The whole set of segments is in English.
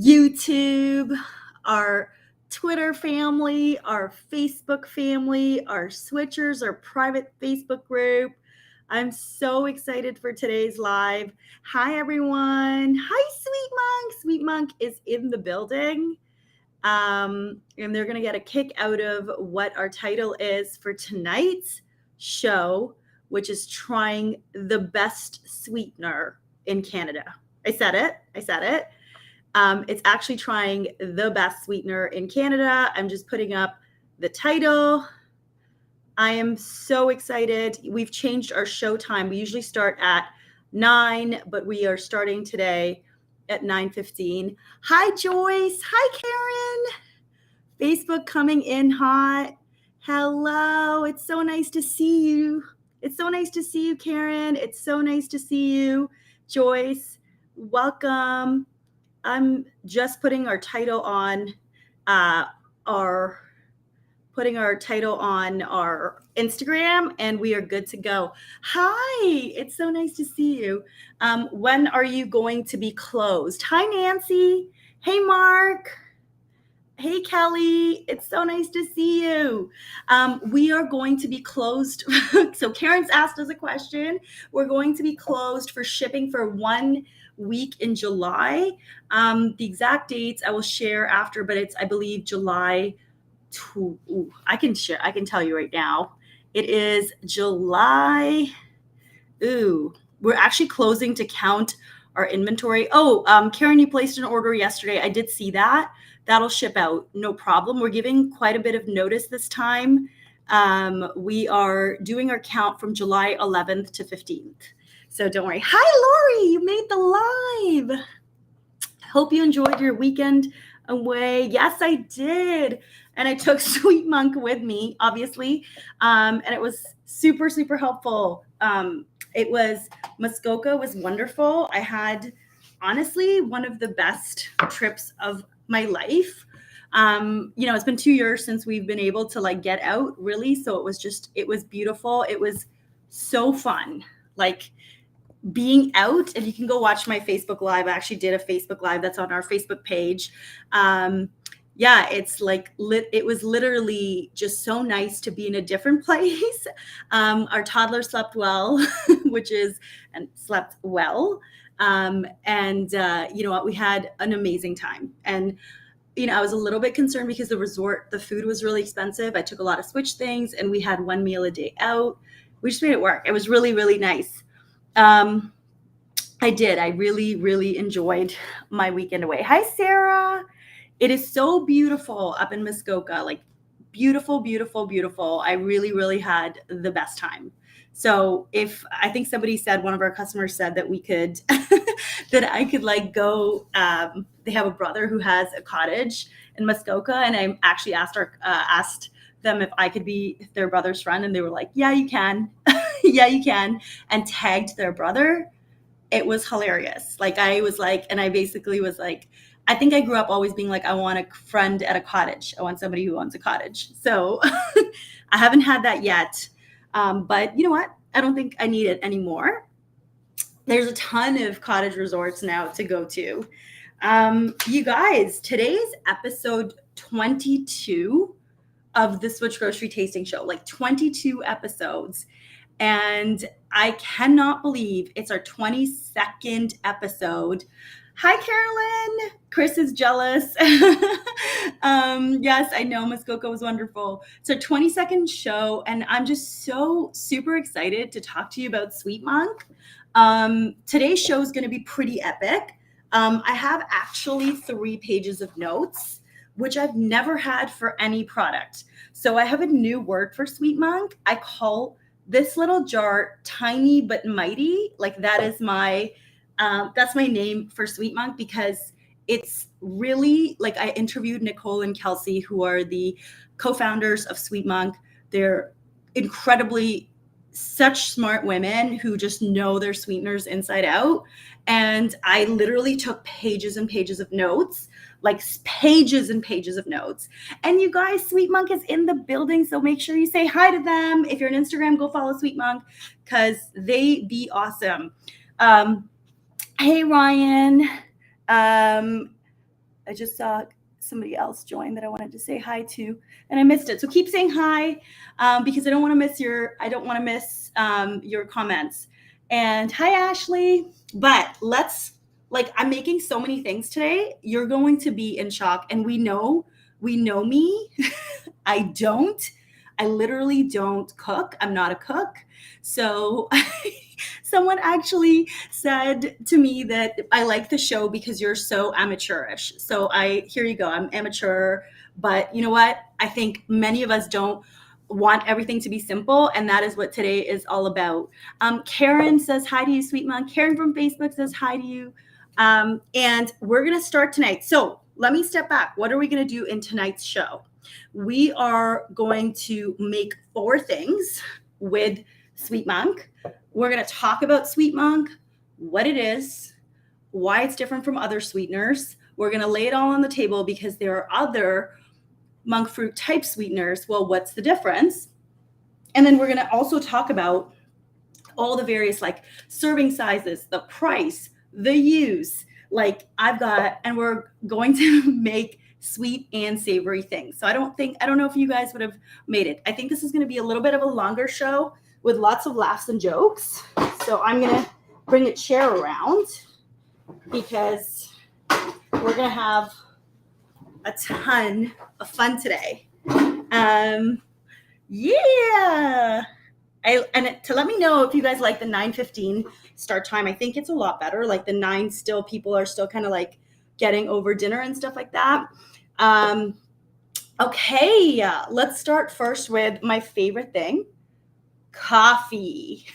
YouTube, our Twitter family, our Facebook family, our switchers, our private Facebook group. I'm so excited for today's live. Hi, everyone. Hi, SweetMonk. SweetMonk is in the building. And they're going to get a kick out of what our title is for tonight's show, which is trying the best sweetener in Canada. I said it. It's actually trying the best sweetener in Canada. I'm just putting up the title. I am so excited. We've changed our show time. We usually start at 9, but we are starting today at 9:15. Hi, Joyce. Hi, Karen. Facebook coming in hot. Hello. It's so nice to see you. It's so nice to see you, Karen. It's so nice to see you, Joyce. Welcome. I'm just putting our title on our Instagram, and we are good to go. Hi, it's so nice to see you. When are you going to be closed? Hi, Nancy. Hey, Mark. Hey, Kelly. It's so nice to see you. We are going to be closed. So Karen's asked us a question. We're going to be closed for shipping for 1 week in July. The exact dates I will share after, but it's, I believe, July. I can tell you right now. It is July. We're actually closing to count our inventory. Karen, you placed an order yesterday. I did see that. That'll ship out, no problem. We're giving quite a bit of notice this time. We are doing our count from July 11th to 15th. So don't worry. Hi, Lori, you made the live. Hope you enjoyed your weekend away. Yes, I did. And I took SweetMonk with me, obviously. And it was super, super helpful. Muskoka was wonderful. I had, honestly, one of the best trips of my life. It's been 2 years since we've been able to get out, really. So it was beautiful. It was so fun. Being out, and you can go watch my Facebook Live. I actually did a Facebook Live that's on our Facebook page. It was literally just so nice to be in a different place. Our toddler slept well, slept well. You know what? We had an amazing time. And I was a little bit concerned because the food was really expensive. I took a lot of Switch things, and we had 1 meal a day out. We just made it work. It was really, really nice. I did. I really, really enjoyed my weekend away. Hi, Sarah. It is so beautiful up in Muskoka. Beautiful, beautiful, beautiful. I really, really had the best time. So I think one of our customers said that we could, that I could go, they have a brother who has a cottage in Muskoka. And I actually asked them if I could be their brother's friend. And they were like, yeah, you can. Yeah, you can. And tagged their brother. It was hilarious. I basically was like, I think I grew up always being like, I want a friend at a cottage. I want somebody who owns a cottage. So I haven't had that yet. But you know what? I don't think I need it anymore. There's a ton of cottage resorts now to go to. You guys, today's episode 22 of the SwitchGrocery tasting show, 22 episodes. And I cannot believe it's our 22nd episode. Hi, Carolyn. Chris is jealous. Yes, I know Muskoka was wonderful. It's our 22nd show, and I'm just so super excited to talk to you about SweetMonk. Today's show is going to be pretty epic. I have actually 3 pages of notes, which I've never had for any product. So I have a new word for SweetMonk. I call this little jar tiny but mighty. That's my name for SweetMonk, because it's really I interviewed Nicole and Kelsey, who are the co-founders of SweetMonk. They're incredibly such smart women who just know their sweeteners inside out. And I literally took pages and pages of notes, pages and pages of notes. And you guys, SweetMonk is in the building, so make sure you say hi to them. If you're on Instagram, go follow SweetMonk, because they be awesome. Hey, Ryan. I just saw somebody else join that I wanted to say hi to, and I missed it. So keep saying hi because I don't want to miss your comments. And hi, Ashley. But I'm making so many things today. You're going to be in shock, and we know me. I literally don't cook. I'm not a cook. So someone actually said to me that I like the show because you're so amateurish. So here you go. I'm amateur, but you know what? I think many of us don't want everything to be simple, and that is what today is all about. Karen says hi to you, SweetMonk. Karen from Facebook says hi to you. And we're going to start tonight. So let me step back. What are we going to do in tonight's show? We are going to make 4 things with SweetMonk. We're going to talk about SweetMonk, what it is, why it's different from other sweeteners. We're going to lay it all on the table because there are other monk fruit type sweeteners. Well, what's the difference? And then we're going to also talk about all the various serving sizes, the price, the use. And we're going to make sweet and savory things. So I don't know if you guys would have made it. I think this is going to be a little bit of a longer show with lots of laughs and jokes. So I'm going to bring a chair around because we're going to have a ton of fun today. Yeah. To let me know if you guys like the 9:15 start time. I think it's a lot better. Like the 9 still, people are still kind of getting over dinner and stuff like that. Okay, let's start first with my favorite thing, coffee.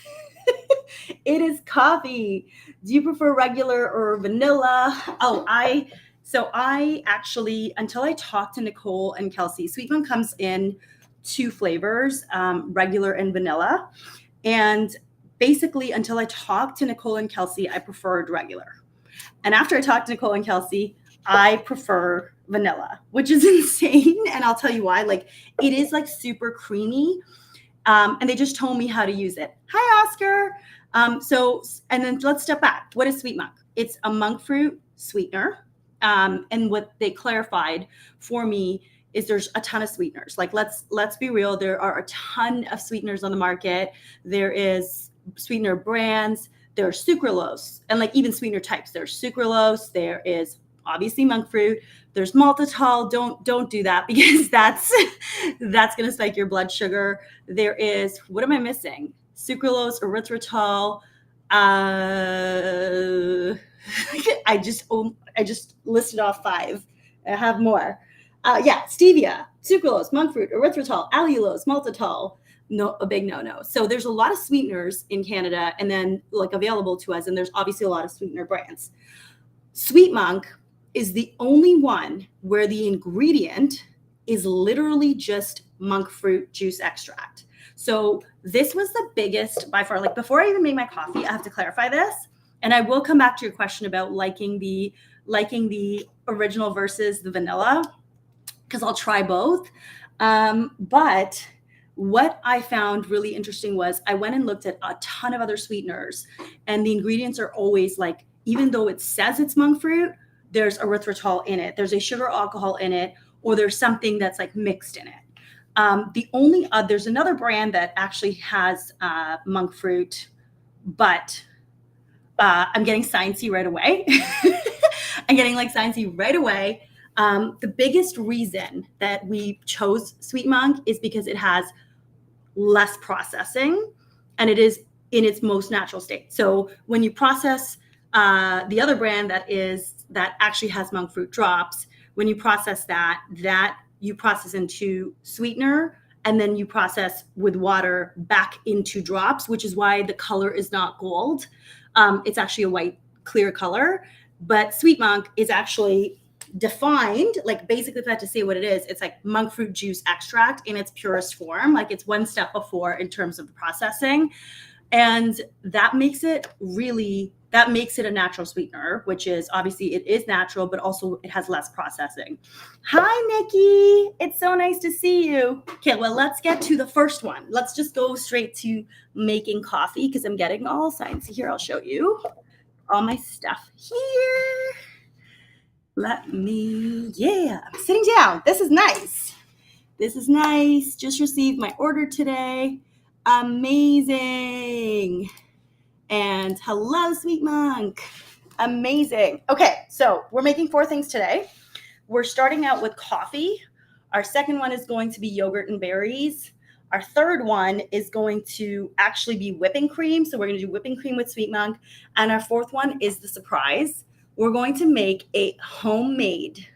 It is coffee. Do you prefer regular or vanilla? So I actually, until I talked to Nicole and Kelsey, SweetMonk comes in 2 flavors, regular and vanilla. And basically, until I talked to Nicole and Kelsey, I preferred regular. And after I talked to Nicole and Kelsey, I prefer vanilla, which is insane. And I'll tell you why. It is super creamy. And they just told me how to use it. Hi, Oscar. And then let's step back. What is SweetMonk? It's a monk fruit sweetener. And what they clarified for me is there's a ton of sweeteners. Let's be real. There are a ton of sweeteners on the market. There is sweetener brands. There's sucralose and even sweetener types. There's sucralose. There is obviously monk fruit. There's maltitol. Don't do that because that's going to spike your blood sugar. There is, what am I missing? Sucralose, erythritol. I just listed off 5. I have more. Stevia, sucralose, monk fruit, erythritol, allulose, maltitol. No, a big no. So there's a lot of sweeteners in Canada and then available to us. And there's obviously a lot of sweetener brands. SweetMonk is the only one where the ingredient is literally just monk fruit juice extract. So this was the biggest by far. Before I even make my coffee, I have to clarify this. And I will come back to your question about liking the original versus the vanilla, because I'll try both. But what I found really interesting was I went and looked at a ton of other sweeteners, and the ingredients are always even though it says it's monk fruit, there's erythritol in it. There's a sugar alcohol in it, or there's something that's mixed in it. There's another brand that actually has monk fruit, but I'm getting sciencey right away. I'm getting sciencey right away. The biggest reason that we chose SweetMonk is because it has less processing and it is in its most natural state. So when you process the other brand that actually has monk fruit drops, when you process that you process into sweetener and then you process with water back into drops, which is why the color is not gold. It's actually a white, clear color. But SweetMonk is actually defined, basically if I had to say what it is, it's monk fruit juice extract in its purest form. It's one step before in terms of the processing. And that makes it a natural sweetener, which is obviously it is natural, but also it has less processing. Hi, Nikki. It's so nice to see you. Okay, well, let's get to the first one. Let's just go straight to making coffee because I'm getting all sciencey here. I'll show you all my stuff here. Yeah, I'm sitting down. This is nice. This is nice. Just received my order today. Amazing. And hello, SweetMonk. Amazing. Okay, so we're making 4 things today. We're starting out with coffee. Our second one is going to be yogurt and berries. Our third one is going to actually be whipping cream. So we're going to do whipping cream with SweetMonk. And our fourth one is the surprise. We're going to make a homemade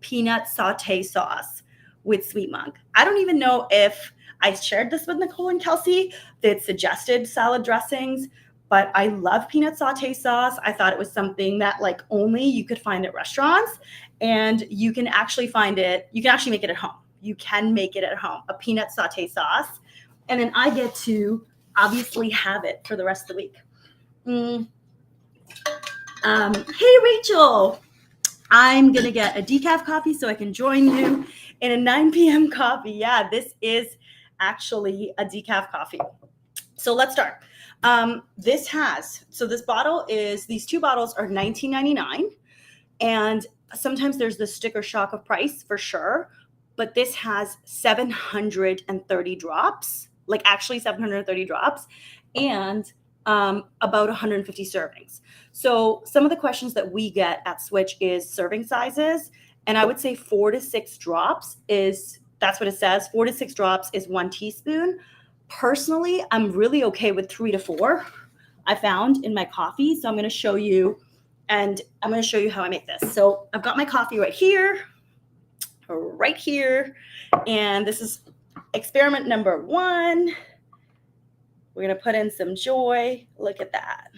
peanut saute sauce with SweetMonk. I don't even know if I shared this with Nicole and Kelsey. They suggested salad dressings, but I love peanut saute sauce. I thought it was something that like only you could find at restaurants, and you can actually find it. You can actually make it at home. You can make it at home, a peanut saute sauce. And then I get to obviously have it for the rest of the week. Hey, Rachel. I'm going to get a decaf coffee so I can join you in a 9 p.m. coffee. Yeah, this is actually a decaf coffee. So let's start. This bottle is, these 2 bottles are $19.99. And sometimes there's the sticker shock of price for sure. But this has 730 drops, like actually 730 drops, and about 150 servings. So some of the questions that we get at Switch is serving sizes. And I would say 4 to 6 drops that's what it says. 4 to 6 drops is 1 teaspoon. Personally, I'm really okay with 3 to 4. I found in my coffee. So I'm going to show you, and I'm going to show you how I make this. So I've got my coffee right here. And this is experiment number 1. We're going to put in some Joy. Look at that.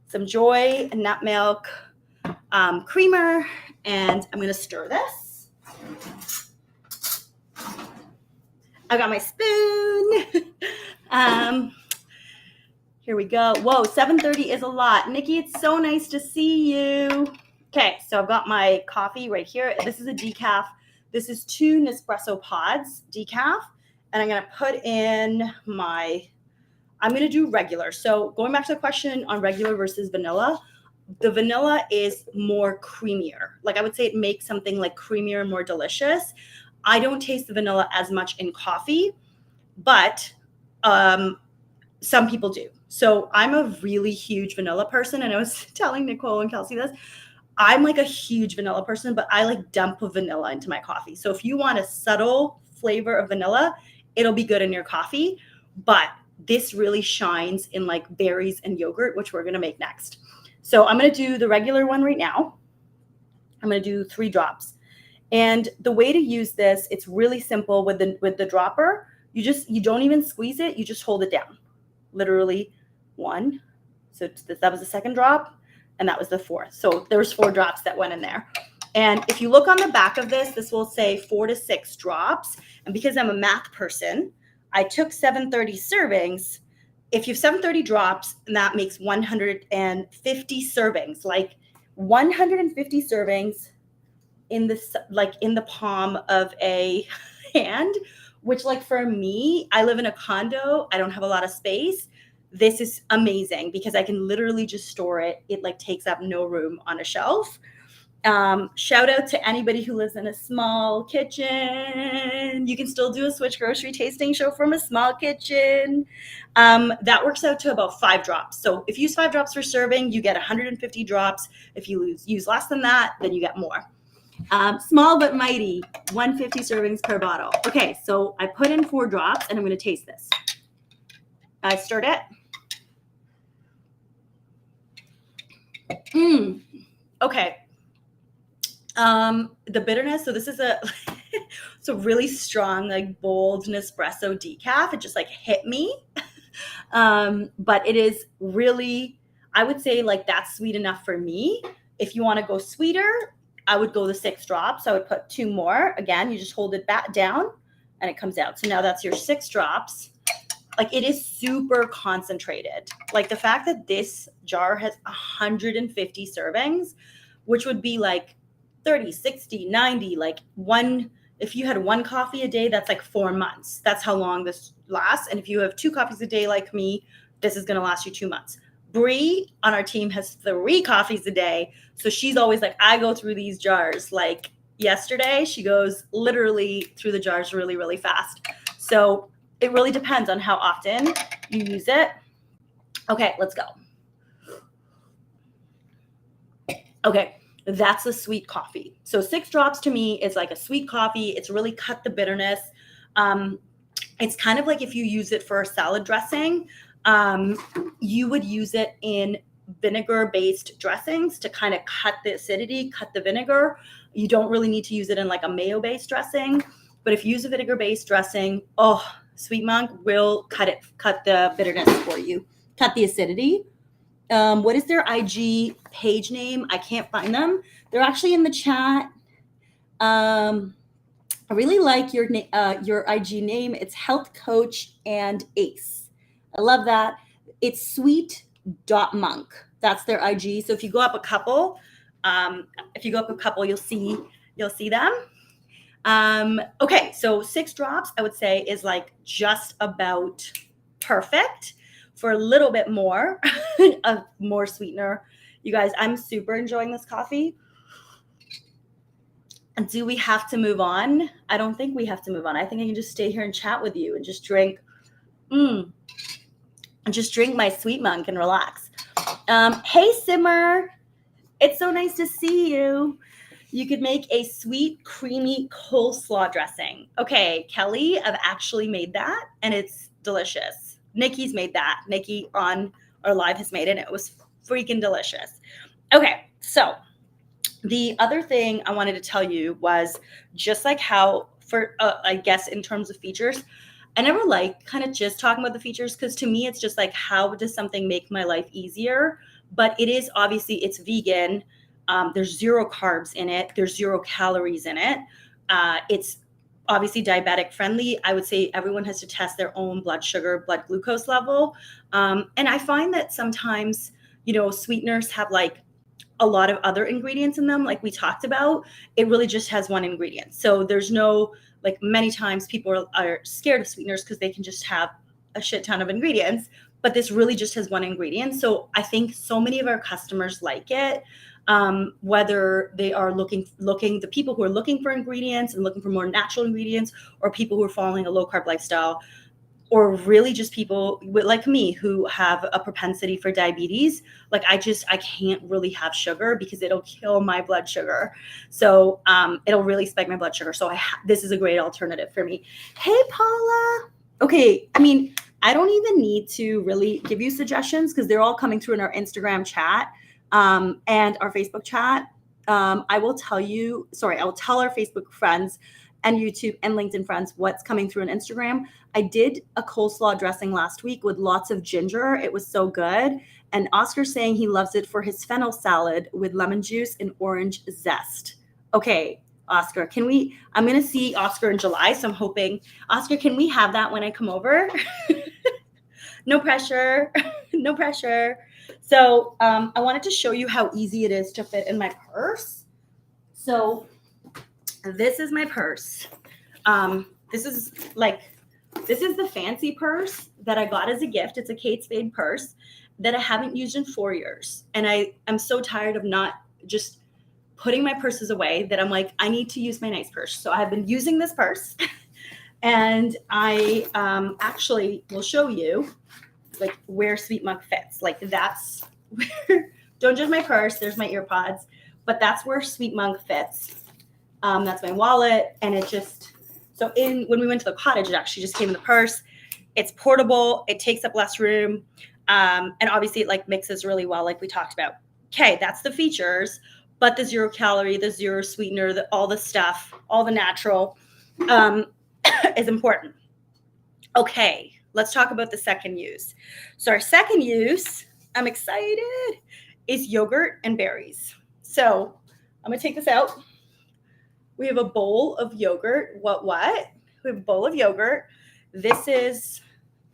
Some Joy nut milk creamer. And I'm going to stir this. I got my spoon. Here we go. Whoa, 7:30 is a lot. Nikki, it's so nice to see you. Okay, so I've got my coffee right here. This is a decaf. This is 2 Nespresso pods decaf. And I'm going to put in I'm going to do regular. So going back to the question on regular versus vanilla, the vanilla is more creamier. Like I would say it makes something like creamier and more delicious. I don't taste the vanilla as much in coffee, but some people do. So I'm a really huge vanilla person. And I was telling Nicole and Kelsey this. I'm like a huge vanilla person, but I like dump of vanilla into my coffee. So if you want a subtle flavor of vanilla, it'll be good in your coffee. But this really shines in like berries and yogurt, which we're going to make next. So I'm going to do the regular one right now. I'm going to do 3 drops. And the way to use this, it's really simple with the dropper. You don't even squeeze it. You just hold it down. Literally 1. So that was the second drop. And that was the 4th. So there was 4 drops that went in there. And if you look on the back of this will say 4 to 6 drops. And because I'm a math person, I took 730 servings. If you have 730 drops, and that makes 150 servings, like 150 servings in the palm of a hand, which like for me, I live in a condo. I don't have a lot of space. This is amazing because I can literally just store it. It like takes up no room on a shelf. Shout out to anybody who lives in a small kitchen. You can still do a SwitchGrocery tasting show from a small kitchen. That works out to about 5 drops. So if you use 5 drops for serving, you get 150 drops. If you use less than that, then you get more. Small but mighty, 150 servings per bottle. Okay, so I put in 4 drops and I'm going to taste this. I stirred it. Okay. The bitterness, so this is it's a really strong, like bold Nespresso decaf. It just like hit me. But it is really, I would say like that's sweet enough for me. If you want to go sweeter, I would go the 6 drops. I would put 2 more. Again, you just hold it back down and it comes out. So now that's your 6 drops. Like it is super concentrated. Like the fact that this jar has 150 servings, which would be like 30, 60, 90, like if you had 1 coffee a day, that's like 4 months. That's how long this lasts. And if you have 2 coffees a day like me, this is going to last you 2 months. Bree on our team has 3 coffees a day. So she's always like, I go through these jars. Like yesterday, she goes literally through the jars really, really fast. So it really depends on how often you use it. Okay, let's go. Okay, that's a sweet coffee. So 6 drops to me is like a sweet coffee. It's really cut the bitterness. It's kind of like if you use it for a salad dressing, you would use it in vinegar-based dressings to kind of cut the acidity, cut the vinegar. You don't really need to use it in like a mayo-based dressing, but if you use a vinegar-based dressing, oh, SweetMonk will cut the bitterness for you, cut the acidity. What is their IG page name? I can't find them. They're actually in the chat. I really like your IG name. It's Health Coach and Ace. I love that. It's sweet.monk. That's their IG. So if you go up a couple, you'll see them. Okay, so 6 drops, I would say, is like just about perfect. For a little bit more, more sweetener. You guys, I'm super enjoying this coffee. And do we have to move on? I don't think we have to move on. I think I can just stay here and chat with you and just drink, and just drink my SweetMonk and relax. Hey, Simmer. It's so nice to see you. You could make a sweet, creamy coleslaw dressing. Okay, Kelly, I've actually made that, and it's delicious. Nikki's made that. Nikki on our live has made it, and it was freaking delicious. Okay, so the other thing I wanted to tell you was just like how, for I guess in terms of features, I never like kind of just talking about the features, because to me it's just like, how does something make my life easier? But it is obviously, it's vegan. There's 0 carbs in it. There's 0 calories in it. It's obviously diabetic friendly. I would say everyone has to test their own blood sugar, blood glucose level. And I find that sometimes, sweeteners have like a lot of other ingredients in them, like we talked about. It really just has one ingredient. So there's no, like many times people are scared of sweeteners because they can just have a shit ton of ingredients, but this really just has one ingredient. So I think so many of our customers like it. Whether they are the people who are looking for ingredients and looking for more natural ingredients, or people who are following a low carb lifestyle, or really just people like me who have a propensity for diabetes. Like I can't really have sugar because it'll kill my blood sugar. So it'll really spike my blood sugar. So this is a great alternative for me. Hey, Paula. Okay, I mean, I don't even need to really give you suggestions because they're all coming through in our Instagram chat. And our Facebook chat. I will tell our Facebook friends and YouTube and LinkedIn friends what's coming through on Instagram. I did a coleslaw dressing last week with lots of ginger. It was so good. And Oscar's saying he loves it for his fennel salad with lemon juice and orange zest. Okay, Oscar, I'm going to see Oscar in July. So I'm hoping, Oscar, can we have that when I come over? No pressure. No pressure. So I wanted to show you how easy it is to fit in my purse. So this is my purse. This is the fancy purse that I got as a gift. It's a Kate Spade purse that I haven't used in 4 years. And I'm so tired of not just putting my purses away that I'm like, I need to use my nice purse. So I've been using this purse and I actually will show you like where SweetMonk fits. Like that's where, don't judge my purse, there's my earpods, but that's where SweetMonk fits. That's my wallet. And it just, so when we went to the cottage, it actually just came in the purse. It's portable, it takes up less room. And obviously it like mixes really well, like we talked about. Okay, that's the features, but the 0 calorie, the 0 sweetener, all the stuff, all the natural is important. Okay, let's talk about the second use. So our second use, I'm excited, is yogurt and berries. So I'm gonna take this out. We have a bowl of yogurt. What? We have a bowl of yogurt. This is,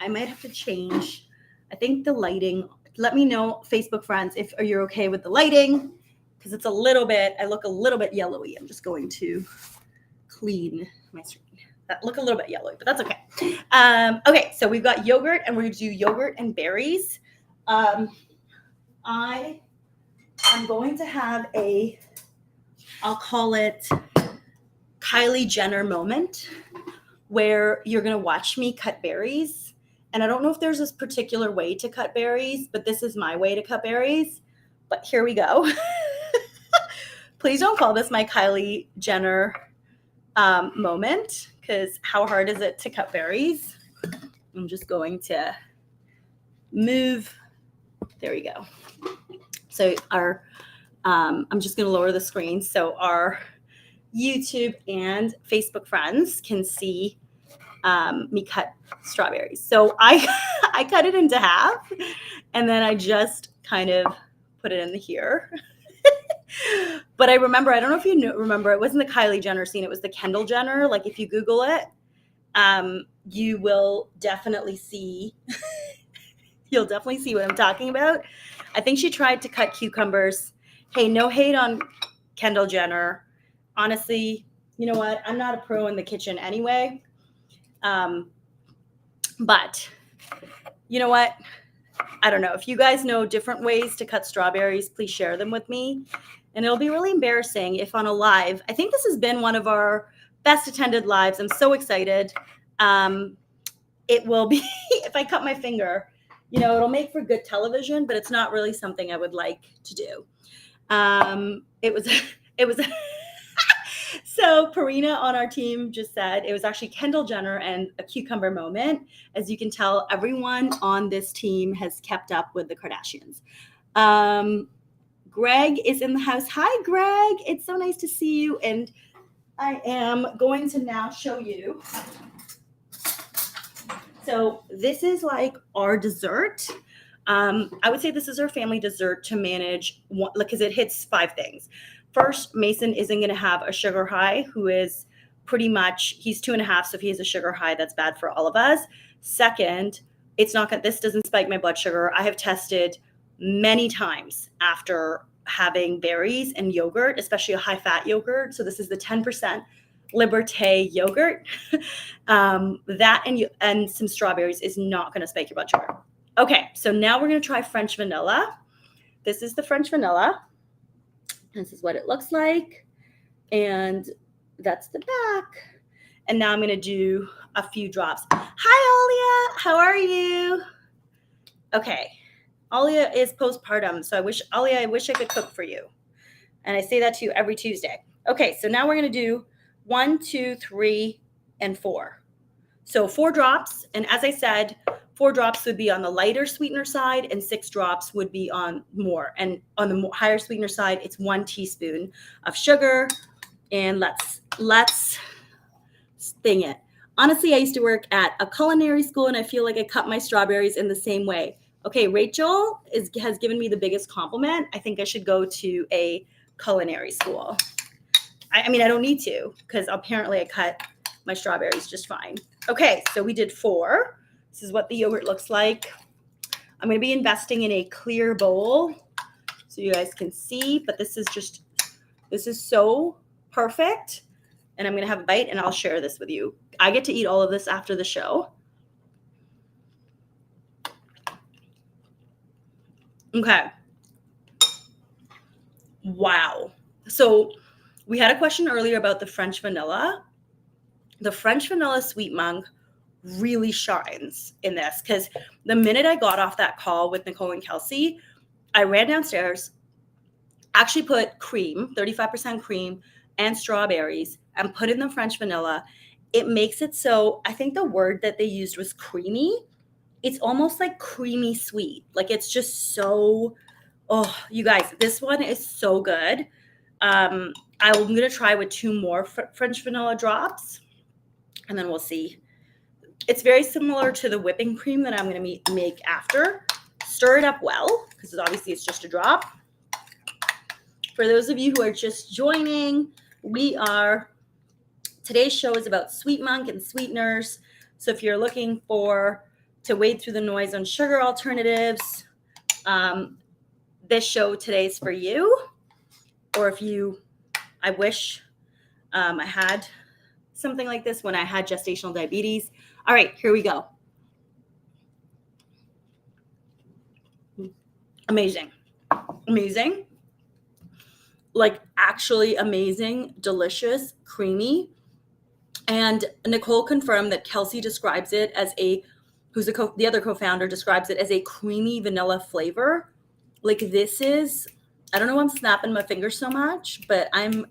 I might have to change, I think the lighting. Let me know, Facebook friends, if you're okay with the lighting, because it's I look a little bit yellowy. I'm just going to clean my screen. That look a little bit yellowy, but that's okay. Okay, so we've got yogurt, and we're gonna do yogurt and berries. I am going to have I'll call it Kylie Jenner moment, where you're going to watch me cut berries. And I don't know if there's this particular way to cut berries, but this is my way to cut berries. But here we go. Please don't call this my Kylie Jenner moment, because how hard is it to cut berries? I'm just going to move. There we go. So I'm just going to lower the screen so our YouTube and Facebook friends can see me cut strawberries. So I cut it into half, and then I just kind of put it in here. But I remember, I don't know if you remember, it wasn't the Kylie Jenner scene, it was the Kendall Jenner. Like if you Google it, you will definitely see, you'll definitely see what I'm talking about. I think she tried to cut cucumbers. Hey, no hate on Kendall Jenner. Honestly, you know what? I'm not a pro in the kitchen anyway. But you know what? I don't know. If you guys know different ways to cut strawberries, please share them with me. And it'll be really embarrassing if on a live, I think this has been one of our best attended lives. I'm so excited. It will be, if I cut my finger, you know, it'll make for good television, but it's not really something I would like to do. It was so Karina on our team just said it was actually Kendall Jenner and a cucumber moment. As you can tell, everyone on this team has kept up with the Kardashians. Greg is in the house. Hi, Greg. It's so nice to see you. And I am going to now show you. So this is like our dessert. I would say this is our family dessert to manage, because it hits 5 things. First, Mason isn't going to have a sugar high, who is pretty much, he's 2.5. So if he has a sugar high, that's bad for all of us. Second, this doesn't spike my blood sugar. I have tested many times after having berries and yogurt, especially a high fat yogurt. So this is the 10% Liberté yogurt. That and some strawberries is not going to spike your blood sugar. Okay, so now we're going to try French vanilla. This is the French vanilla. This is what it looks like. And that's the back. And now I'm going to do a few drops. Hi, Alia. How are you? Okay. Alia is postpartum. So I wish I could cook for you. And I say that to you every Tuesday. Okay, so now we're going to do 1, 2, 3, and 4. So 4 drops. And as I said, 4 drops would be on the lighter sweetener side, and 6 drops would be on more. And on the higher sweetener side, it's 1 teaspoon of sugar. And let's sting it. Honestly, I used to work at a culinary school, and I feel like I cut my strawberries in the same way. Okay, Rachel has given me the biggest compliment. I think I should go to a culinary school. I mean, I don't need to, because apparently I cut my strawberries just fine. Okay, so we did 4. This is what the yogurt looks like. I'm going to be investing in a clear bowl so you guys can see, but this is so perfect. And I'm going to have a bite, and I'll share this with you. I get to eat all of this after the show. Okay. Wow. So we had a question earlier about the French vanilla. The French vanilla SweetMonk really shines in this, because the minute I got off that call with Nicole and Kelsey, I ran downstairs, actually put cream, 35% cream and strawberries, and put in the French vanilla. It makes it so, I think the word that they used was creamy. It's almost like creamy sweet. Like it's just so, oh, you guys, this one is so good. I'm going to try with 2 more French vanilla drops, and then we'll see. It's very similar to the whipping cream that I'm going to make after. Stir it up well, because obviously it's just a drop. For those of you who are just joining, today's show is about SweetMonk and sweeteners. So if you're looking to wade through the noise on sugar alternatives, this show today is for you. Or I wish I had something like this when I had gestational diabetes. All right, here we go. Amazing. amazing. Like actually amazing, delicious, creamy. And Nicole confirmed that Kelsey describes it as the other co-founder describes it as a creamy vanilla flavor. Like this is, I don't know why I'm snapping my fingers so much, but I'm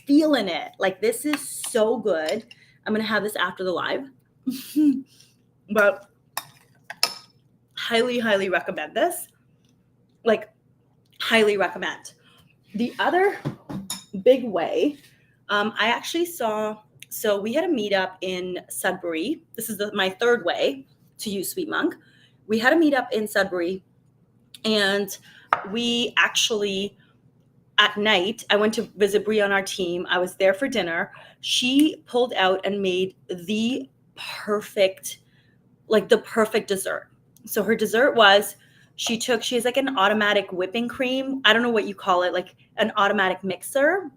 feeling it. Like this is so good. I'm going to have this after the live. But highly, highly recommend this. Like highly recommend. The other big way, I actually saw, so we had a meetup in Sudbury. This is my third way to use SweetMonk. We had a meetup in Sudbury, and we actually, at night, I went to visit Brie on our team. I was there for dinner. She pulled out and made the perfect dessert. So her dessert was, she has like an automatic whipping cream. I don't know what you call it, like an automatic mixer.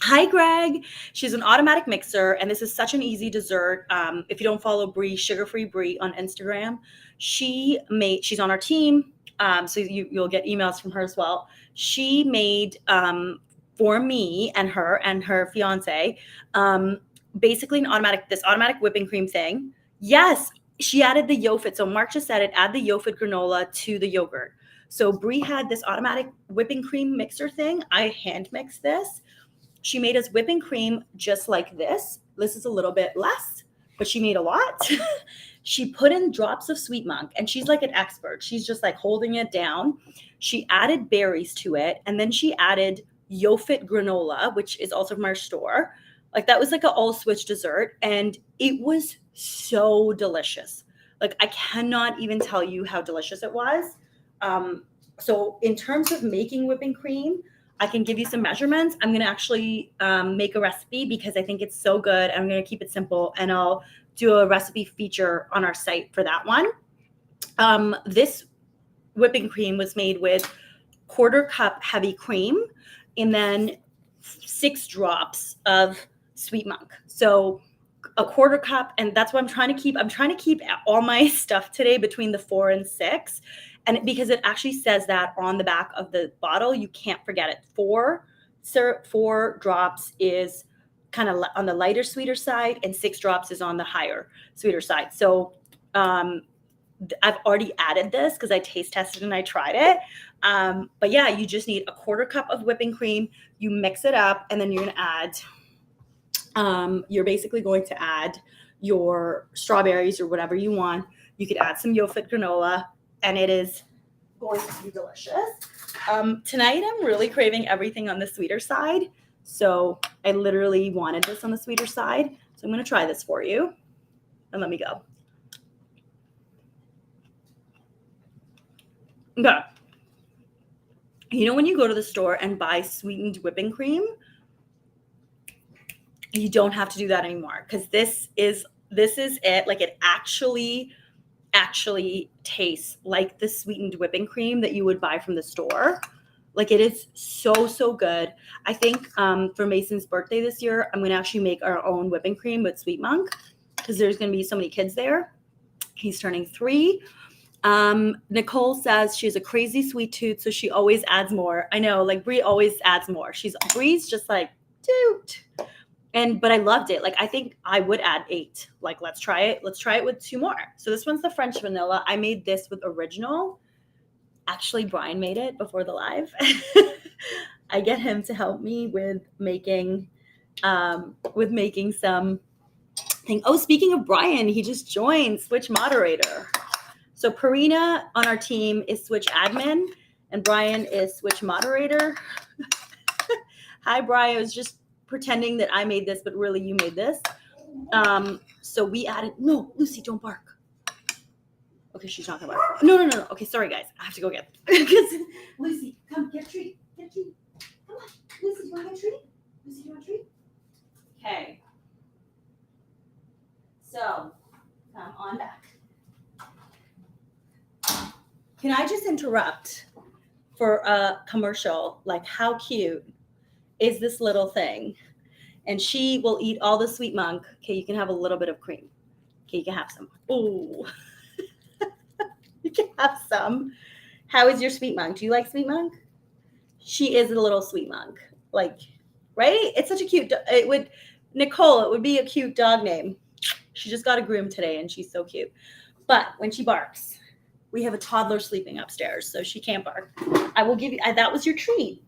Hi, Greg. She's an automatic mixer, and this is such an easy dessert. If you don't follow Brie, sugar-free Brie on Instagram, she's on our team, so you'll get emails from her as well. She made for me and her fiance basically this automatic whipping cream thing. Yes, she added the Yofit. So Mark just said it, add the Yofit granola to the yogurt. So Brie had this automatic whipping cream mixer thing. I hand mixed this. She made us whipping cream just like this. This is a little bit less, but she made a lot. She put in drops of SweetMonk, and she's like an expert. She's just like holding it down. She added berries to it, and then she added Yofit granola, which is also from our store. Like that was like an all switch dessert, and it was so delicious. Like I cannot even tell you how delicious it was. So in terms of making whipping cream, I can give you some measurements. I'm going to actually make a recipe because I think it's so good. I'm going to keep it simple, and I'll do a recipe feature on our site for that one. This whipping cream was made with 1/4 cup heavy cream and then 6 drops of SweetMonk. So a 1/4 cup, and that's what I'm trying to keep all my stuff today between the 4 and 6. And because it actually says that on the back of the bottle, you can't forget it. 4 drops is kind of on the lighter, sweeter side, and 6 drops is on the higher, sweeter side. So I've already added this because I taste tested and I tried it. But yeah, you just need a 1/4 cup of whipping cream. You mix it up, and then you're going to add, you're basically going to add your strawberries or whatever you want. You could add some Yofit granola, and it is going to be delicious. Tonight, I'm really craving everything on the sweeter side. So I literally wanted this on the sweeter side. So I'm going to try this for you. And let me go. Okay. You know when you go to the store and buy sweetened whipping cream, you don't have to do that anymore because this is it. Like it actually tastes like the sweetened whipping cream that you would buy from the store. Like it is so good. I think for Mason's birthday this year, I'm going to actually make our own whipping cream with SweetMonk because there's going to be so many kids there. He's turning 3. Nicole says she has a crazy sweet tooth, so she always adds more. I know, like Brie always adds more. Brie's just like, dude. But I loved it. Like I think I would add 8. Like let's try it. Let's try it with 2 more. So this one's the French vanilla. I made this with original. Actually, Brian made it before the live. I get him to help me with making some thing. Oh, speaking of Brian, he just joined Switch moderator. So Parina on our team is Switch admin, and Brian is Switch moderator. Hi, Brian. I was just pretending that I made this, but really you made this. So we added, no, Lucy, don't bark. Okay, she's not gonna bark. No. Okay, sorry guys. I have to go get Lucy, come get a treat. Get a treat. Come on. Lucy, do you want to get a treat? Lucy, do you want a treat? Okay. So come on back. Can I just interrupt for a commercial? Like how cute is this little thing? And she will eat all the SweetMonk. Okay, you can have a little bit of cream. Okay, you can have some. Ooh. You can have some. How is your SweetMonk? Do you like SweetMonk? She is a little SweetMonk, like, right? It's such a cute, Nicole, it would be a cute dog name. She just got a groom today and she's so cute. But when she barks, we have a toddler sleeping upstairs, so she can't bark. I will give you, that was your treat.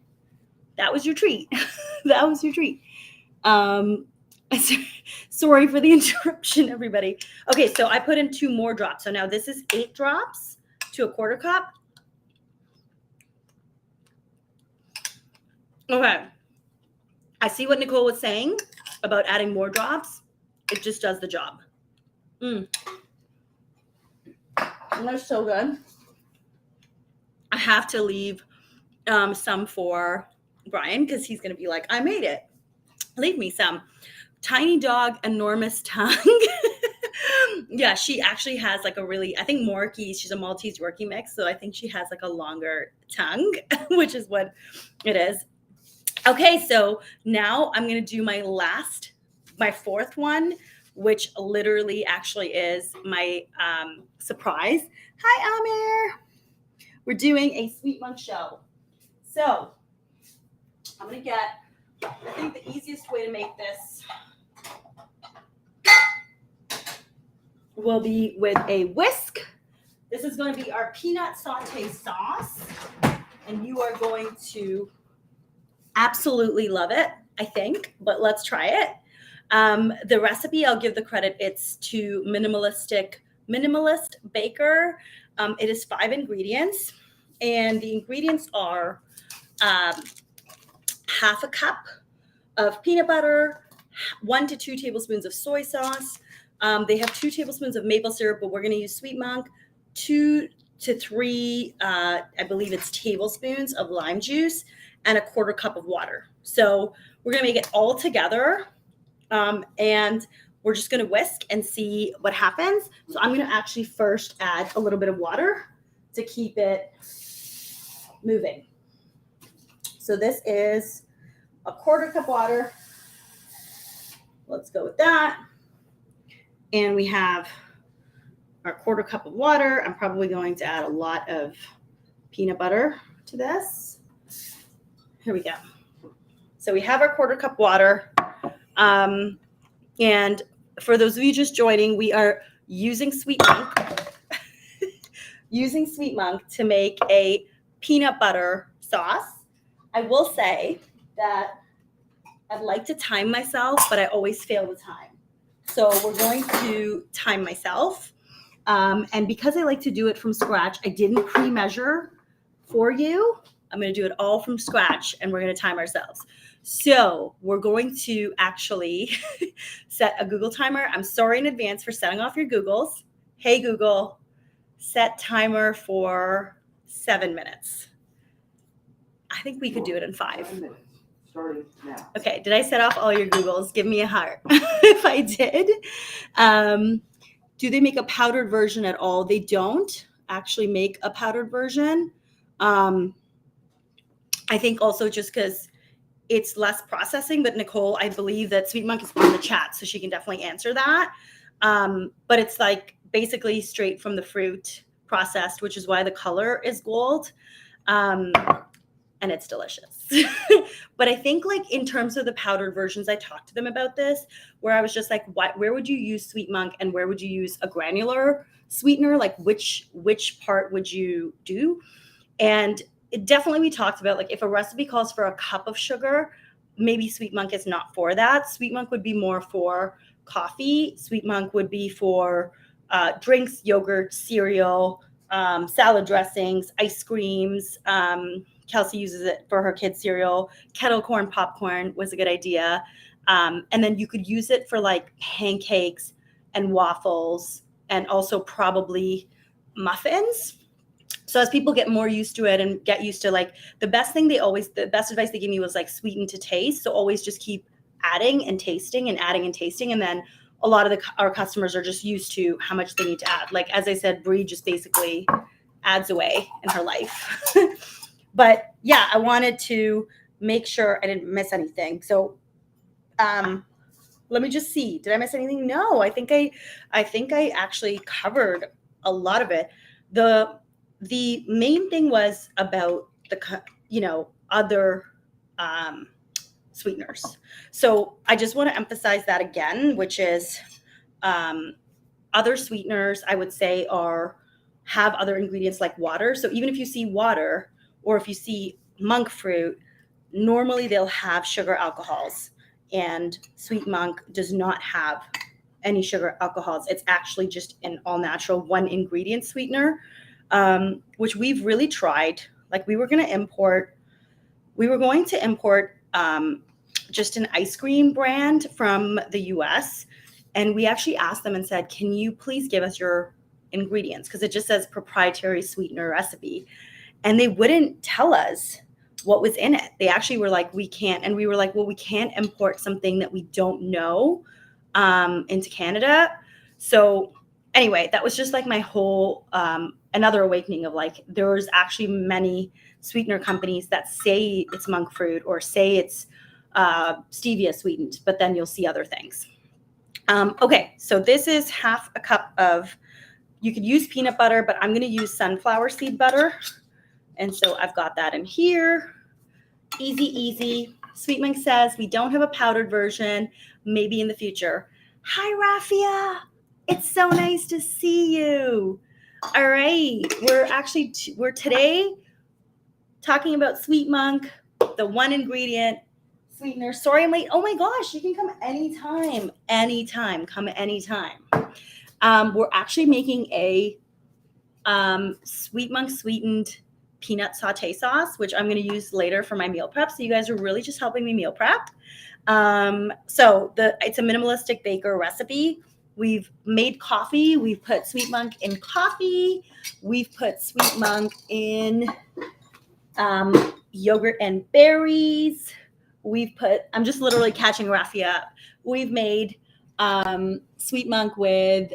That was your treat. That was your treat. Sorry for the interruption, everybody. Okay, so I put in 2 more drops. So now this is 8 drops to a quarter cup. Okay. I see what Nicole was saying about adding more drops. It just does the job. That's so good. I have to leave some for Brian because he's going to be like, I made it. Leave me some. Tiny dog, enormous tongue. Yeah, she actually has like a really, I think Morkie, she's a Maltese Yorkie mix. So I think she has like a longer tongue, which is what it is. Okay, so now I'm going to do my 4th one, which literally actually is my surprise. Hi, Amir. We're doing a SweetMonk show. So I'm going to get, I think the easiest way to make this will be with a whisk. This is going to be our peanut saute sauce, and you are going to absolutely love it, I think, but let's try it. The recipe, I'll give the credit. It's to Minimalist Baker. It is 5 ingredients, and the ingredients are half a cup of peanut butter, 1 to 2 tablespoons of soy sauce. They have 2 tablespoons of maple syrup, but we're going to use SweetMonk, 2 to 3, I believe it's tablespoons of lime juice, and a quarter cup of water. So we're going to make it all together. And we're just going to whisk and see what happens. So I'm going to actually first add a little bit of water to keep it moving. So this is a quarter cup water. Let's go with that. And we have our quarter cup of water. I'm probably going to add a lot of peanut butter to this. Here we go. So we have our quarter cup water. And for those of you just joining, we are using SweetMonk, to make a peanut butter sauce. I will say that I'd like to time myself, but I always fail the time. So we're going to time myself. And because I like to do it from scratch, I didn't pre-measure for you. I'm going to do it all from scratch, and we're going to time ourselves. So we're going to actually set a Google timer. I'm sorry in advance for setting off your Googles. Hey, Google, set timer for 7 minutes. I think we could do it in 5. 7 minutes. Starting now. Okay, did I set off all your Googles? Give me a heart if I did. Do they make a powdered version at all? They don't actually make a powdered version. I think also just because it's less processing, but Nicole, I believe that SweetMonk is on the chat, so she can definitely answer that. But it's like basically straight from the fruit processed, which is why the color is gold. And it's delicious. But I think like in terms of the powdered versions, I talked to them about this, where I was just like, where would you use SweetMonk and where would you use a granular sweetener? Like which part would you do? And definitely we talked about like if a recipe calls for a cup of sugar, maybe SweetMonk is not for that. SweetMonk would be more for coffee. SweetMonk would be for drinks, yogurt, cereal, salad dressings, ice creams. Kelsey uses it for her kids' cereal. Kettle corn popcorn was a good idea. And then you could use it for like pancakes and waffles and also probably muffins. So as people get more used to it and get used to like the best advice they gave me was like sweeten to taste. So always just keep adding and tasting and adding and tasting. And then a lot of our customers are just used to how much they need to add. Like, as I said, Brie just basically adds away in her life. But yeah, I wanted to make sure I didn't miss anything. So let me just see. Did I miss anything? No, I think I actually covered a lot of it. The main thing was about other sweeteners. So I just want to emphasize that again, which is other sweeteners I would say have other ingredients like water. So even if you see water or if you see monk fruit, normally they'll have sugar alcohols, and SweetMonk does not have any sugar alcohols. It's actually just an all natural one ingredient sweetener, which we've really tried. Like we were going to import just an ice cream brand from the US. And we actually asked them and said, can you please give us your ingredients? Because it just says proprietary sweetener recipe. And they wouldn't tell us what was in it. They actually were like, we can't. And we were like, well, we can't import something that we don't know into Canada. So anyway, that was just like my whole, another awakening of like, there's actually many sweetener companies that say it's monk fruit or say it's stevia sweetened, but then you'll see other things. Okay, so this is half a cup of, you could use peanut butter, but I'm going to use sunflower seed butter. And so I've got that in here. Easy, easy. SweetMonk says we don't have a powdered version, maybe in the future. Hi, Raffia. It's so nice to see you. All right, we're today talking about SweetMonk, the one ingredient sweetener. Sorry I'm late. Oh my gosh, you can come anytime. Come anytime. We're actually making a SweetMonk sweetened peanut satay sauce, which I'm going to use later for my meal prep. So you guys are really just helping me meal prep. It's a minimalistic baker recipe. We've made coffee. We've put SweetMonk in coffee. We've put SweetMonk in yogurt and berries. I'm just literally catching Raffia up. We've made SweetMonk with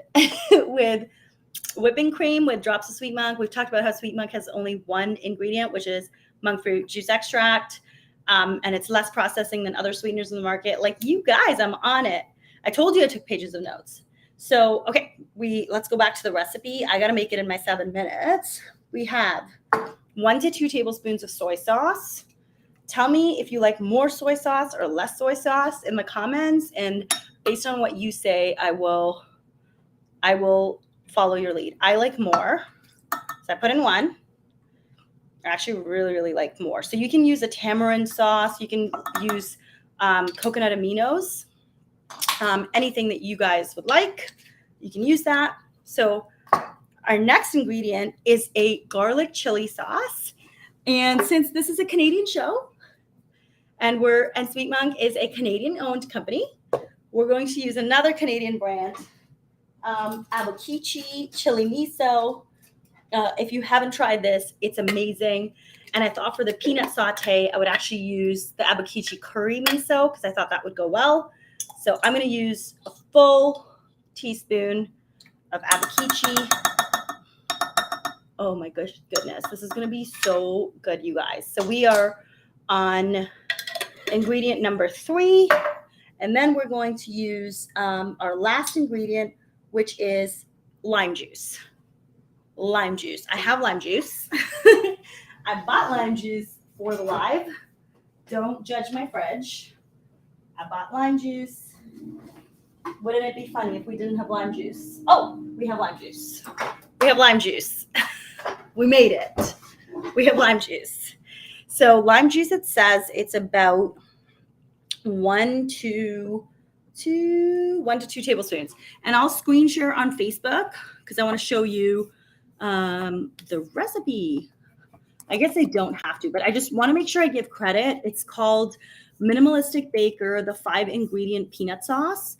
with whipping cream with drops of SweetMonk. We've talked about how SweetMonk has only one ingredient, which is monk fruit juice extract, and it's less processing than other sweeteners in the market. Like you guys, I'm on it. I told you I took pages of notes. So, okay, let's go back to the recipe. I got to make it in my 7 minutes. We have 1 to 2 tablespoons of soy sauce. Tell me if you like more soy sauce or less soy sauce in the comments, and based on what you say, I will follow your lead. I like more, so I put in 1. I actually really, really like more. So you can use a tamarind sauce. You can use coconut aminos, anything that you guys would like. You can use that. So our next ingredient is a garlic chili sauce. And since this is a Canadian show, and SweetMonk is a Canadian-owned company, we're going to use another Canadian brand, Abakichi Chili Miso. If you haven't tried this, it's amazing. And I thought for the peanut satay, I would actually use the Abakichi curry miso because I thought that would go well. So I'm going to use a full teaspoon of Abakichi. Oh my goodness, this is going to be so good, you guys. So we are on ingredient number 3, and then we're going to use our last ingredient, which is lime juice. Lime juice. I have lime juice. I bought lime juice for the live. Don't judge my fridge. I bought lime juice. Wouldn't it be funny if we didn't have lime juice? Oh, we have lime juice. We have lime juice. We made it. We have lime juice. So lime juice, it says it's about 1 to 2 tablespoons. And I'll screen share on Facebook because I want to show you the recipe. I guess I don't have to, but I just want to make sure I give credit. It's called Minimalistic Baker, the 5-ingredient peanut sauce.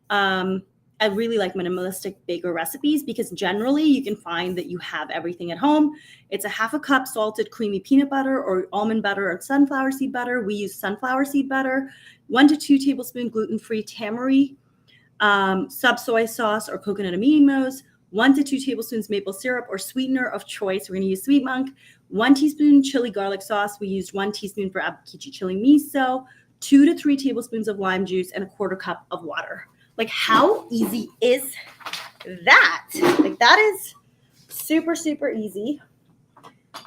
I really like Minimalistic Baker recipes because generally you can find that you have everything at home. It's a half a cup salted creamy peanut butter or almond butter or sunflower seed butter. We use sunflower seed butter. 1 to 2 tablespoons gluten-free tamari, sub soy sauce or coconut aminos, 1 to 2 tablespoons maple syrup or sweetener of choice. We're going to use SweetMonk. 1 teaspoon chili garlic sauce. We used 1 teaspoon for Abakichi chili miso, 2 to 3 tablespoons of lime juice, and a 1/4 cup of water. Like, how easy is that? Like, that is super, super easy.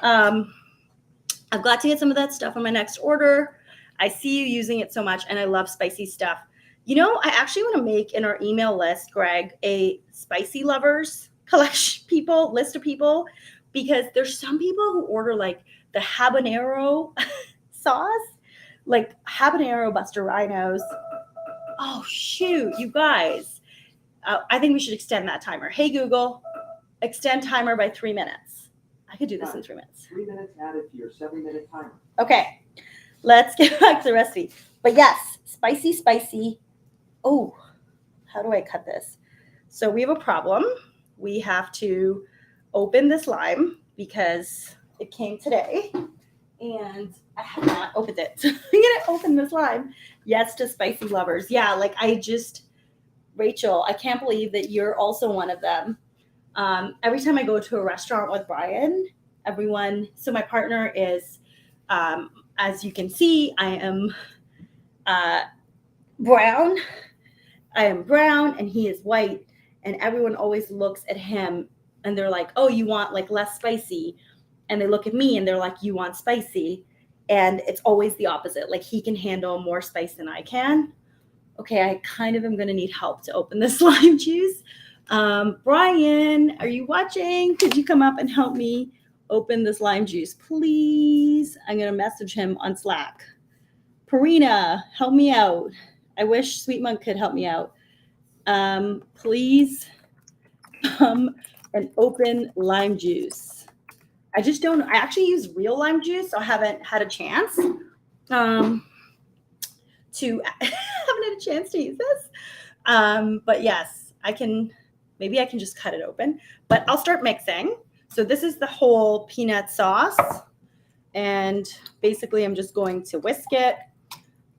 I I've got to get some of that stuff on my next order. I see you using it so much, and I love spicy stuff. You know, I actually want to make in our email list, Greg, a spicy lovers list of people, because there's some people who order like the habanero sauce, like habanero Buster Rhinos. Oh, shoot, you guys. I think we should extend that timer. Hey, Google, extend timer by 3 minutes. I could do this in 3 minutes. 3 minutes added to your 7-minute timer. Okay, let's get back to the recipe. But yes, spicy. Oh, how do I cut this? So we have a problem. We have to open this lime because it came today and I have not opened it. So I'm gonna open this lime. Yes to spicy lovers. Yeah, like Rachel, I can't believe that you're also one of them. Every time I go to a restaurant with Brian, so my partner is, as you can see, I am brown. I am brown and he is white, and everyone always looks at him and they're like, oh, you want like less spicy? And they look at me and they're like, you want spicy? And it's always the opposite. Like he can handle more spice than I can. Okay, I kind of am going to need help to open this lime juice. Brian, are you watching? Could you come up and help me open this lime juice, please? I'm going to message him on Slack. Parina, help me out. I wish SweetMonk could help me out. Please come and open lime juice. I actually use real lime juice, so I haven't had a chance to use this. But yes, maybe I can just cut it open, but I'll start mixing. So this is the whole peanut sauce. And basically I'm just going to whisk it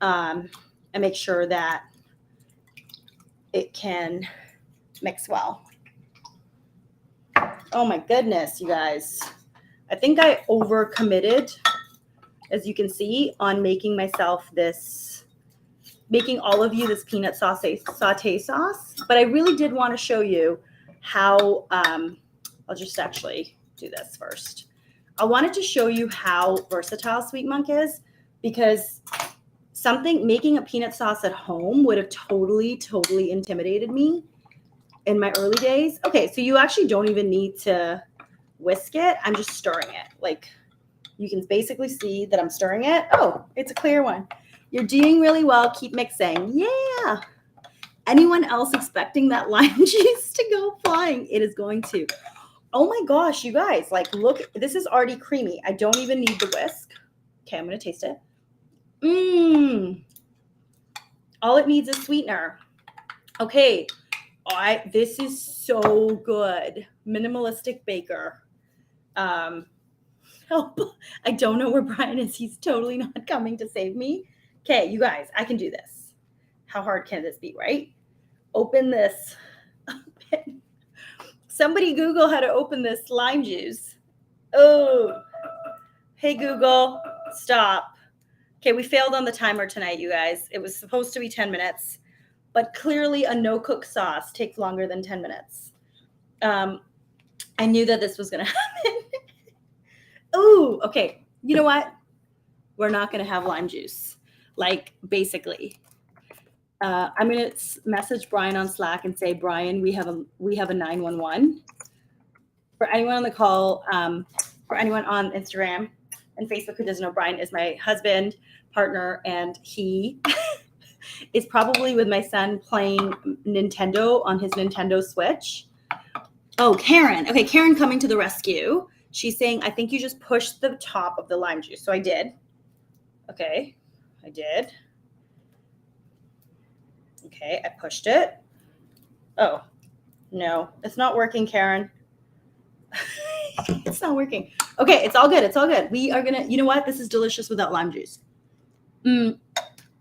and make sure that it can mix well. Oh my goodness, you guys. I think I overcommitted, as you can see, on making all of you this peanut saute sauce. But I really did want to show you how, I'll just actually do this first. I wanted to show you how versatile SweetMonk is, because making a peanut sauce at home would have totally intimidated me in my early days. Okay, so you actually don't even need to whisk it. I'm just stirring it. Like you can basically see that I'm stirring it. Oh, it's a clear one. You're doing really well. Keep mixing. Yeah. Anyone else expecting that lime juice to go flying? It is going to. Oh my gosh, you guys, like look, this is already creamy. I don't even need the whisk. Okay, I'm going to taste it. All it needs is sweetener. Okay. This is so good. Minimalistic Baker. Help. I don't know where Brian is. He's totally not coming to save me. Okay, you guys, I can do this. How hard can this be, right? Open this. Somebody Google how to open this lime juice. Oh, hey, Google, stop. Okay, we failed on the timer tonight, you guys. It was supposed to be 10 minutes, but clearly a no-cook sauce takes longer than 10 minutes. I knew that this was going to happen. Ooh, okay. You know what? We're not going to have lime juice. Like, basically. I'm going to message Brian on Slack and say, Brian, we have a 911. For anyone on the call, for anyone on Instagram and Facebook who doesn't know, Brian is my husband, partner, and he is probably with my son playing Nintendo on his Nintendo Switch. Oh, Karen. Okay, Karen coming to the rescue. She's saying, I think you just pushed the top of the lime juice. So I did. Okay, I did. Okay, I pushed it. Oh, no, it's not working, Karen. It's not working. Okay, it's all good. It's all good. We are going to, you know what? This is delicious without lime juice.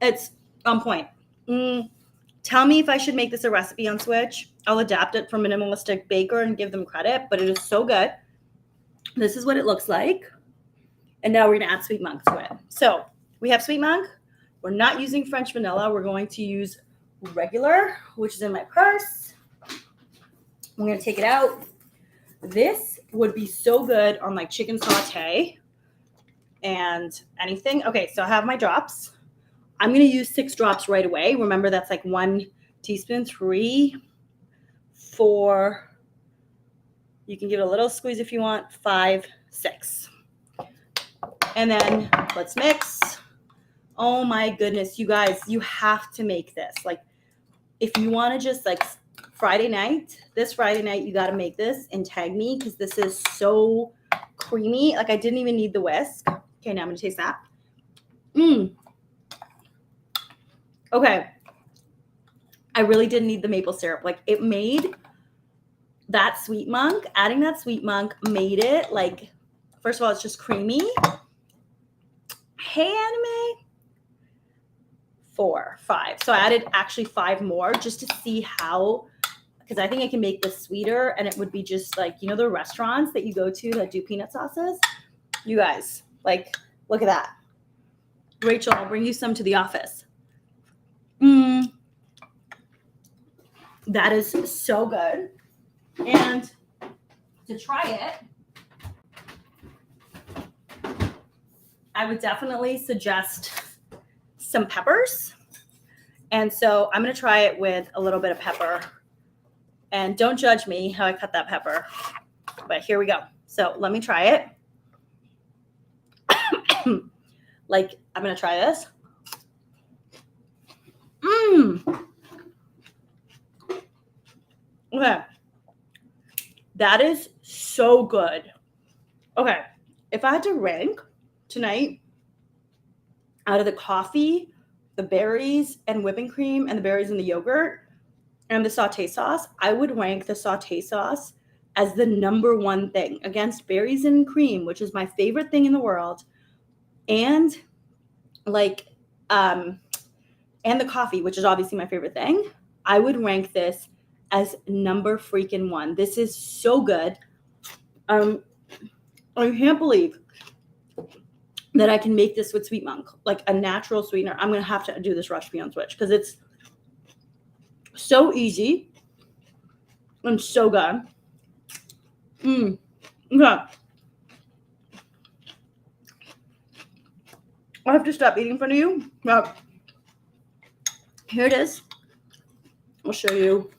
It's on point. Tell me if I should make this a recipe on Switch. I'll adapt it from Minimalistic Baker and give them credit, but it is so good. This is what it looks like. And now we're going to add SweetMonk to it. So we have SweetMonk. We're not using French vanilla. We're going to use regular, which is in my purse. I'm going to take it out. This would be so good on like chicken saute. and anything. Okay, so I have my drops. I'm going to use 6 drops right away. Remember, that's like 1 teaspoon, 3, 4. You can give it a little squeeze if you want, 5, 6. And then let's mix. Oh my goodness, you guys, you have to make this. Like, if you want to just like this Friday night, you got to make this and tag me because this is so creamy. Like, I didn't even need the whisk. Okay, now I'm going to taste that. Okay. I really didn't need the maple syrup. Like, it made that SweetMonk, adding that SweetMonk made it like, first of all, it's just creamy. Hey, Anime. 4, 5. So I added actually 5 more just to see how, because I think I can make this sweeter and it would be just like, you know, the restaurants that you go to that do peanut sauces. You guys, like, look at that. Rachel, I'll bring you some to the office. That is so good. And to try it, I would definitely suggest some peppers. And so I'm going to try it with a little bit of pepper. And don't judge me how I cut that pepper. But here we go. So let me try it. Like, I'm going to try this. Okay. That is so good. Okay. If I had to rank tonight out of the coffee, the berries and whipping cream and the berries and the yogurt and the sauté sauce, I would rank the sauté sauce as the number 1 thing against berries and cream, which is my favorite thing in the world. And like, and the coffee, which is obviously my favorite thing. I would rank this as number freaking 1. This is so good. I can't believe that I can make this with SweetMonk, like a natural sweetener. I'm going to have to do this recipe on Switch because it's so easy and so good. Okay. I have to stop eating in front of you. But here it is. I'll show you.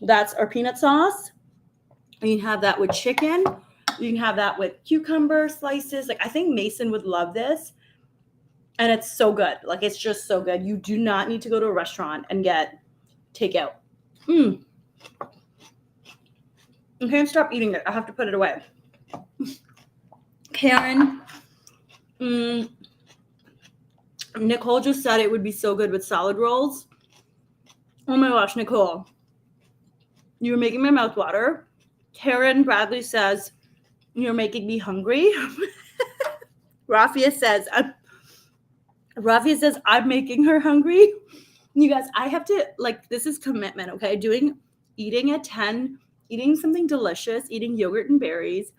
That's our peanut sauce. You can have that with chicken. You can have that with cucumber slices. Like, I think Mason would love this. And it's so good. Like, it's just so good. You do not need to go to a restaurant and get takeout. I can't stop eating it. I have to put it away. Karen, Nicole just said it would be so good with salad rolls. Oh my gosh, Nicole. You're making my mouth water. Karen Bradley says, you're making me hungry. Rafia says, I'm making her hungry. You guys, I have to, like, this is commitment, okay? Eating at 10, eating something delicious, eating yogurt and berries,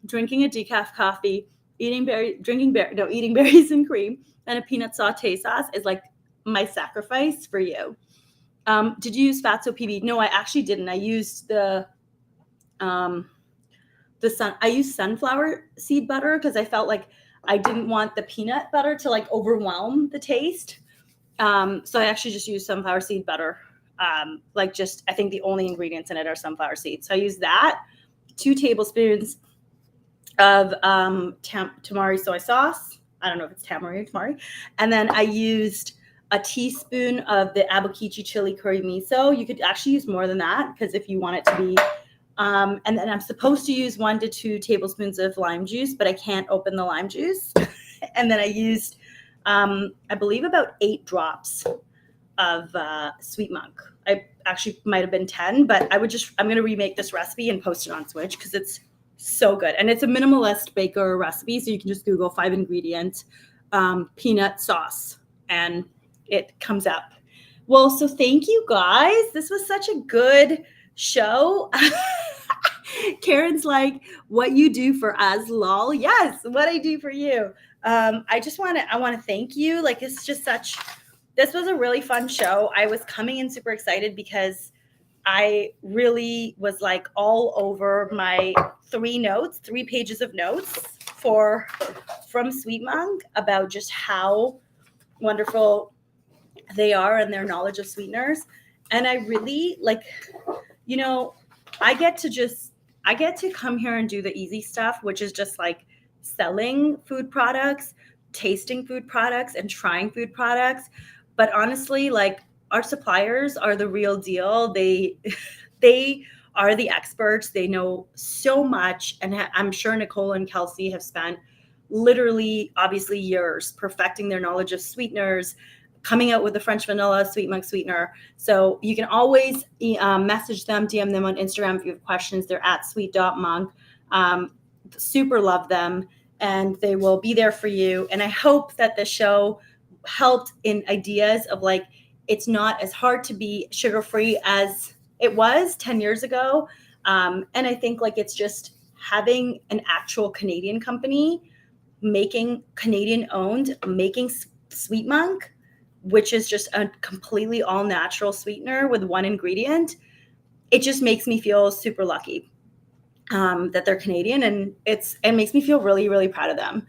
drinking a decaf coffee, eating berries and cream, and a peanut sauté sauce is like my sacrifice for you. Did you use Fatso PB? No, I actually didn't. I used I used sunflower seed butter because I felt like I didn't want the peanut butter to like overwhelm the taste. So I actually just used sunflower seed butter. I think the only ingredients in it are sunflower seeds. So I used that, 2 tablespoons of tamari soy sauce. I don't know if it's tamari or tamari. And then I used a teaspoon of the abukichi chili curry miso. You could actually use more than that because if you want it to be, and then I'm supposed to use 1 to 2 tablespoons of lime juice, but I can't open the lime juice. And then I used, I believe about 8 drops of SweetMonk. I actually might have been 10, but I'm going to remake this recipe and post it on Switch because it's so good. And it's a minimalist baker recipe. So you can just Google 5 ingredient peanut sauce and it comes up. Well, so thank you guys. This was such a good show. Karen's like, what you do for us, lol. Yes, what I do for you. I want to thank you. Like, this was a really fun show. I was coming in super excited because I really was like all over my 3 pages of notes from SweetMonk about just how wonderful they are and their knowledge of sweeteners. And I really like, you know, I get to come here and do the easy stuff, which is just like selling food products, tasting food products, and trying food products. But honestly, like, our suppliers are the real deal. They are the experts. They know so much. And I'm sure Nicole and Kelsey have spent literally, obviously, years perfecting their knowledge of sweeteners, coming out with the French vanilla SweetMonk sweetener. So you can always message them, DM them on Instagram if you have questions. They're at sweet.monk. Super love them, and they will be there for you. And I hope that the show helped in ideas of like, it's not as hard to be sugar-free as it was 10 years ago. And I think like it's just having an actual Canadian company making Canadian owned, making SweetMonk, which is just a completely all natural sweetener with one ingredient. It just makes me feel super lucky that they're Canadian, and it makes me feel really, really proud of them.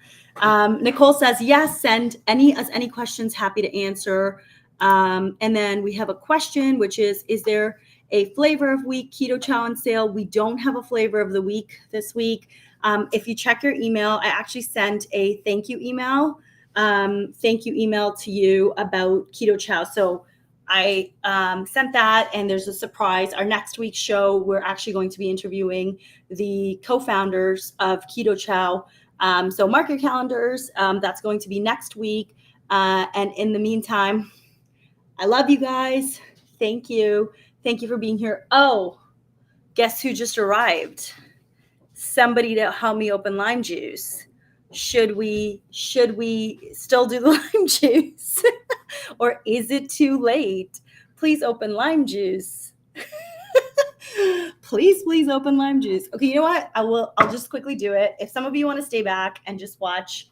Nicole says, yes, send any questions, happy to answer. And then we have a question, which is there a flavor of week keto chow on sale? We don't have a flavor of the week this week. If you check your email, I actually sent a thank you email to you about keto chow. So I sent that, and there's a surprise. Our next week's show, we're actually going to be interviewing the co-founders of Keto Chow. So mark your calendars. That's going to be next week. And in the meantime, I love you guys. Thank you. Thank you for being here. Oh, guess who just arrived? Somebody to help me open lime juice. Should we still do the lime juice? Or is it too late? Please open lime juice. Please open lime juice. Okay, you know what? I'll just quickly do it. If some of you want to stay back and just watch,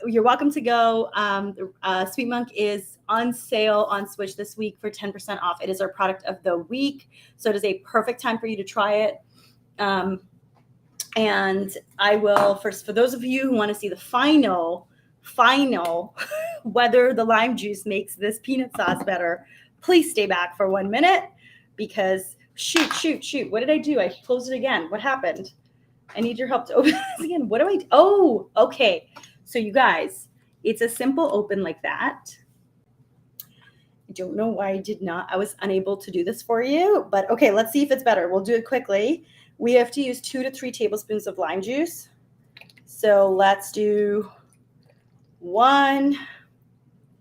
you're welcome to go. SweetMonk is on sale on Switch this week for 10% off. It is our product of the week. So it is a perfect time for you to try it. And I will, for those of you who want to see the final whether the lime juice makes this peanut sauce better, please stay back for 1 minute, because shoot. What did I do? I closed it again. What happened? I need your help to open this again. What do I do? Oh, okay. So you guys, it's a simple open like that. I don't know why I was unable to do this for you, but okay, let's see if it's better. We'll do it quickly. We have to use 2 to 3 tablespoons of lime juice. So let's do 1.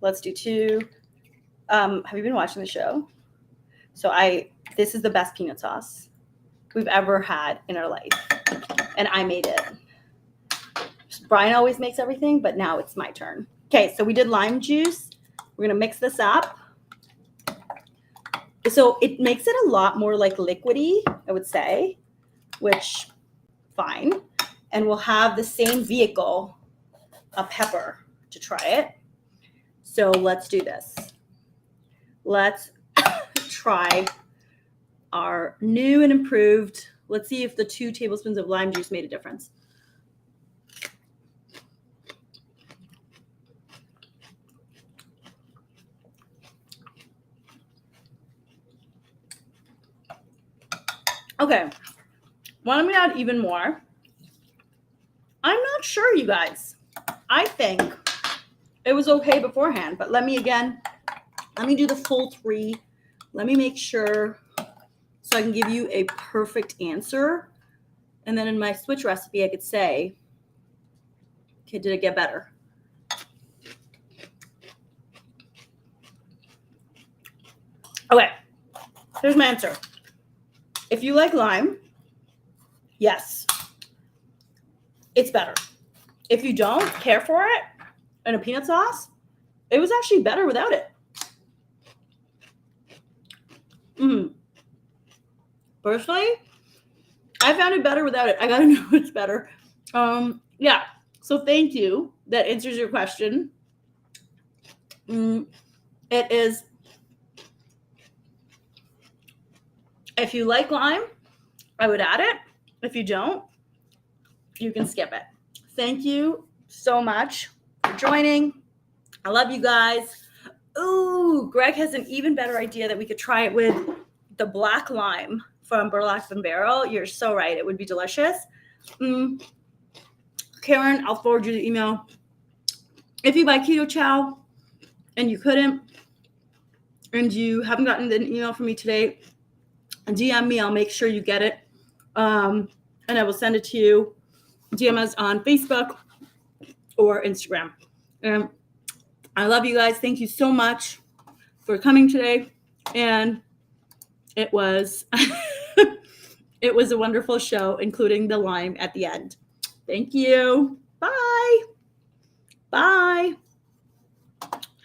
Let's do 2. Have you been watching the show? So this is the best peanut sauce we've ever had in our life. And I made it. Brian always makes everything, but now it's my turn. Okay, so we did lime juice. We're going to mix this up. So it makes it a lot more like liquidy, I would say, which, fine. And we'll have the same vehicle, a pepper, to try it. So let's do this. Let's try our new and improved. Let's see if the 2 tablespoons of lime juice made a difference. Okay, want me to add even more? I'm not sure, you guys. I think it was okay beforehand, but let me do the full 3. Let me make sure so I can give you a perfect answer. And then in my switch recipe, I could say, okay, did it get better? Okay, here's my answer. If you like lime, yes, it's better. If you don't care for it in a peanut sauce, it was actually better without it. Personally, I found it better without it. I gotta know it's better. Yeah, so thank you. That answers your question. It is, if you like lime, I would add it. If you don't, you can skip it. thank you so much for joining. I love you guys. Ooh, Greg has an even better idea that we could try it with the black lime from Burlap and Barrel. You're so right. It would be delicious. Karen, I'll forward you the email. If you buy Keto Chow and you couldn't, and you haven't gotten an email from me today, DM me. I'll make sure you get it. And I will send it to you. DM us on Facebook or Instagram. And I love you guys. Thank you so much for coming today. And it was it was a wonderful show, including the lime at the end. Thank you. Bye. Bye.